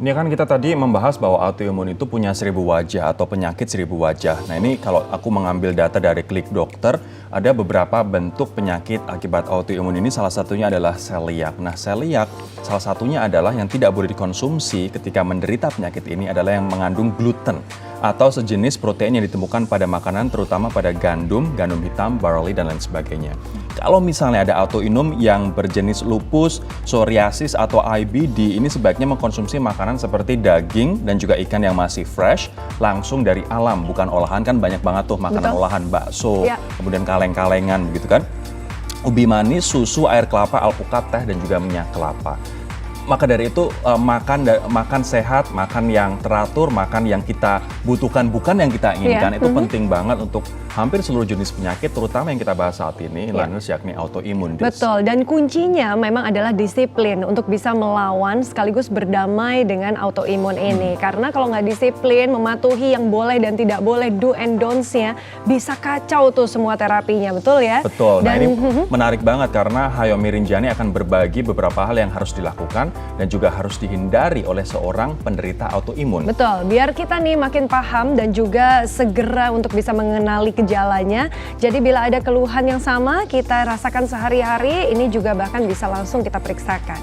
Ini kan kita tadi membahas bahwa autoimun itu punya 1000 wajah atau penyakit 1000 wajah. Nah ini kalau aku mengambil data dari Klik Dokter, ada beberapa bentuk penyakit akibat autoimun ini, salah satunya adalah celiac. Nah celiac salah satunya adalah yang tidak boleh dikonsumsi ketika menderita penyakit ini adalah yang mengandung gluten atau sejenis protein yang ditemukan pada makanan terutama pada gandum, gandum hitam, barley, dan lain sebagainya. Kalau misalnya ada autoimun yang berjenis lupus, psoriasis, atau IBD, ini sebaiknya mengkonsumsi makanan seperti daging dan juga ikan yang masih fresh, langsung dari alam, bukan olahan. Kan banyak banget tuh makanan olahan, bakso, kemudian kaleng-kalengan begitu kan. Ubi manis, susu, air kelapa, alpukat, teh, dan juga minyak kelapa. Maka dari itu makan sehat, makan yang teratur, makan yang kita butuhkan, bukan yang kita inginkan. Itu penting banget untuk hampir seluruh jenis penyakit, terutama yang kita bahas saat ini, yakni autoimun. Betul, dan kuncinya memang adalah disiplin untuk bisa melawan sekaligus berdamai dengan autoimun ini. Karena kalau nggak disiplin, mematuhi yang boleh dan tidak boleh, do and don'ts-nya, bisa kacau tuh semua terapinya, betul ya? Betul, nah ini menarik banget karena Hayomi Rinjani akan berbagi beberapa hal yang harus dilakukan dan juga harus dihindari oleh seorang penderita autoimun. Betul, biar kita nih makin paham dan juga segera untuk bisa mengenali gejalanya. Jadi bila ada keluhan yang sama kita rasakan sehari-hari, ini juga bahkan bisa langsung kita periksakan.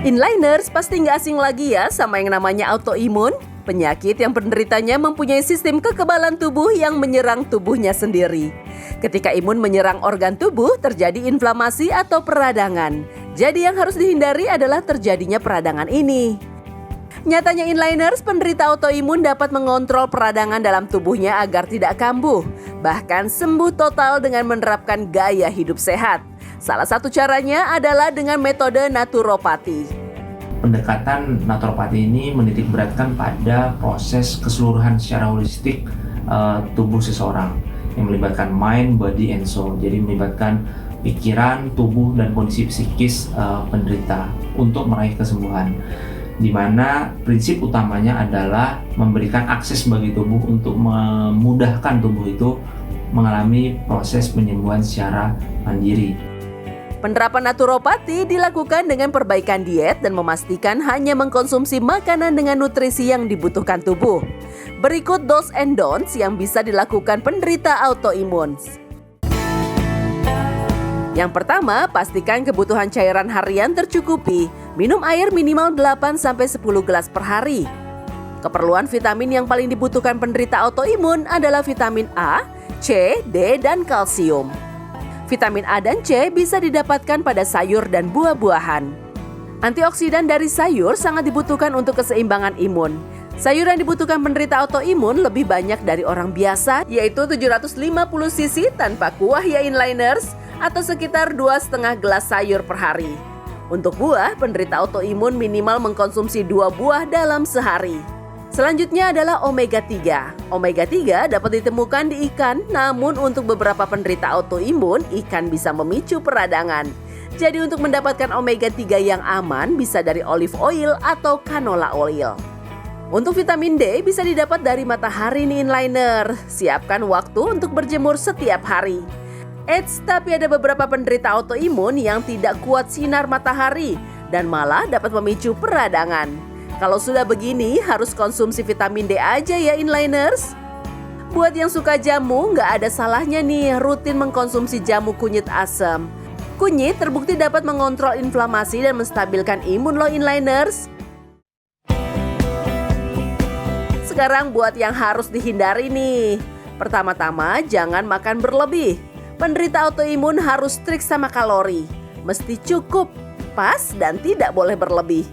Inliners pasti nggak asing lagi ya sama yang namanya autoimun. Penyakit yang penderitanya mempunyai sistem kekebalan tubuh yang menyerang tubuhnya sendiri. Ketika imun menyerang organ tubuh, terjadi inflamasi atau peradangan. Jadi yang harus dihindari adalah terjadinya peradangan ini. Nyatanya inliners, penderita autoimun dapat mengontrol peradangan dalam tubuhnya agar tidak kambuh. Bahkan sembuh total dengan menerapkan gaya hidup sehat. Salah satu caranya adalah dengan metode naturopati. Pendekatan naturopati ini menitik beratkan pada proses keseluruhan secara holistik tubuh seseorang yang melibatkan mind, body, and soul. Jadi melibatkan pikiran, tubuh, dan kondisi psikis penderita untuk meraih kesembuhan. Di mana prinsip utamanya adalah memberikan akses bagi tubuh untuk memudahkan tubuh itu mengalami proses penyembuhan secara mandiri. Penerapan naturopati dilakukan dengan perbaikan diet dan memastikan hanya mengkonsumsi makanan dengan nutrisi yang dibutuhkan tubuh. Berikut do's and don'ts yang bisa dilakukan penderita autoimun. Yang pertama, pastikan kebutuhan cairan harian tercukupi. Minum air minimal 8-10 gelas per hari. Keperluan vitamin yang paling dibutuhkan penderita autoimun adalah vitamin A, C, D, dan kalsium. Vitamin A dan C bisa didapatkan pada sayur dan buah-buahan. Antioksidan dari sayur sangat dibutuhkan untuk keseimbangan imun. Sayur yang dibutuhkan penderita autoimun lebih banyak dari orang biasa, yaitu 750 cc tanpa kuah ya inliners, atau sekitar 2,5 gelas sayur per hari. Untuk buah, penderita autoimun minimal mengkonsumsi 2 buah dalam sehari. Selanjutnya adalah omega 3. Omega 3 dapat ditemukan di ikan, namun untuk beberapa penderita autoimun, ikan bisa memicu peradangan. Jadi untuk mendapatkan omega 3 yang aman bisa dari olive oil atau canola oil. Untuk vitamin D bisa didapat dari matahari nih inliner. Siapkan waktu untuk berjemur setiap hari. Eits, tapi ada beberapa penderita autoimun yang tidak kuat sinar matahari dan malah dapat memicu peradangan. Kalau sudah begini, harus konsumsi vitamin D aja ya inliners. Buat yang suka jamu, nggak ada salahnya nih rutin mengkonsumsi jamu kunyit asam. Kunyit terbukti dapat mengontrol inflamasi dan menstabilkan imun loh inliners. Sekarang buat yang harus dihindari nih. Pertama-tama, jangan makan berlebih. Penderita autoimun harus strict sama kalori. Mesti cukup, pas, dan tidak boleh berlebih.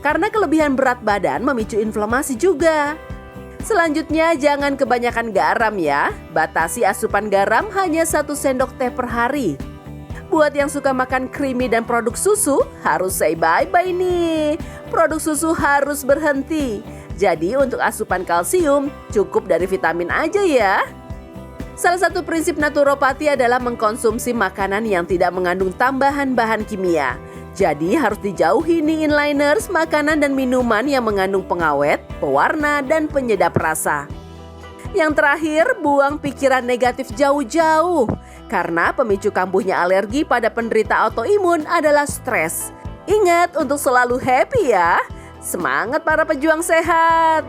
Karena kelebihan berat badan memicu inflamasi juga. Selanjutnya, jangan kebanyakan garam ya. Batasi asupan garam hanya 1 sendok teh per hari. Buat yang suka makan creamy dan produk susu, harus say bye-bye nih. Produk susu harus berhenti. Jadi untuk asupan kalsium, cukup dari vitamin aja ya. Salah satu prinsip naturopati adalah mengkonsumsi makanan yang tidak mengandung tambahan bahan kimia. Jadi harus dijauhi nih inliners makanan dan minuman yang mengandung pengawet, pewarna, dan penyedap rasa. Yang terakhir, buang pikiran negatif jauh-jauh. Karena pemicu kambuhnya alergi pada penderita autoimun adalah stres. Ingat untuk selalu happy ya. Semangat para pejuang sehat.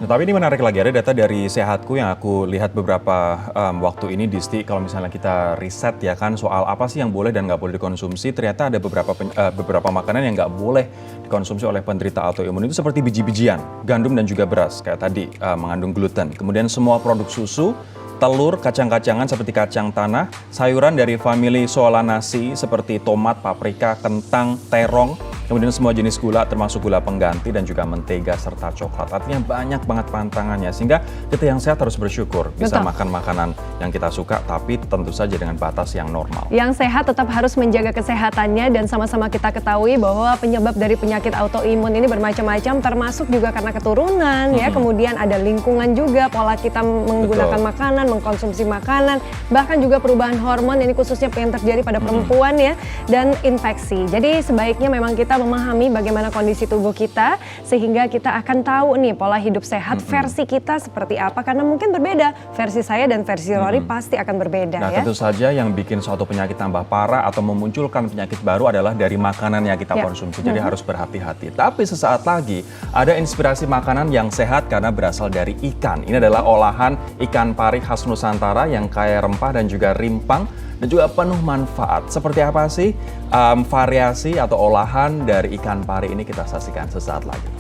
Nah, tapi ini menarik lagi, ada data dari Sehatku yang aku lihat beberapa waktu ini, Disti. Kalau misalnya kita riset ya kan soal apa sih yang boleh dan nggak boleh dikonsumsi, ternyata ada beberapa makanan yang nggak boleh dikonsumsi oleh penderita autoimun itu seperti biji-bijian, gandum dan juga beras kayak tadi mengandung gluten. Kemudian semua produk susu, telur, kacang-kacangan seperti kacang tanah, sayuran dari famili Solanacea seperti tomat, paprika, kentang, terong, kemudian semua jenis gula termasuk gula pengganti dan juga mentega serta coklat. Artinya banyak banget pantangannya, sehingga kita yang sehat harus bersyukur bisa makan makanan yang kita suka, tapi tentu saja dengan batas yang normal. Yang sehat tetap harus menjaga kesehatannya, dan sama-sama kita ketahui bahwa penyebab dari penyakit autoimun ini bermacam-macam, termasuk juga karena keturunan ya, kemudian ada lingkungan juga, pola kita menggunakan makanan, mengkonsumsi makanan, bahkan juga perubahan hormon, ini khususnya yang terjadi pada perempuan ya, dan infeksi. Jadi sebaiknya memang kita memahami bagaimana kondisi tubuh kita, sehingga kita akan tahu nih pola hidup sehat versi kita seperti apa, karena mungkin berbeda, versi saya dan versi Rory pasti akan berbeda. Nah, ya. tentu saja yang bikin suatu penyakit tambah parah atau memunculkan penyakit baru adalah dari makanan yang kita konsumsi, jadi harus berhati-hati. Tapi sesaat lagi ada inspirasi makanan yang sehat karena berasal dari ikan. Ini adalah olahan ikan pari khas Nusantara yang kaya rempah dan juga rimpang dan juga penuh manfaat. Seperti apa sih variasi atau olahan dari ikan pari ini, kita saksikan sesaat lagi.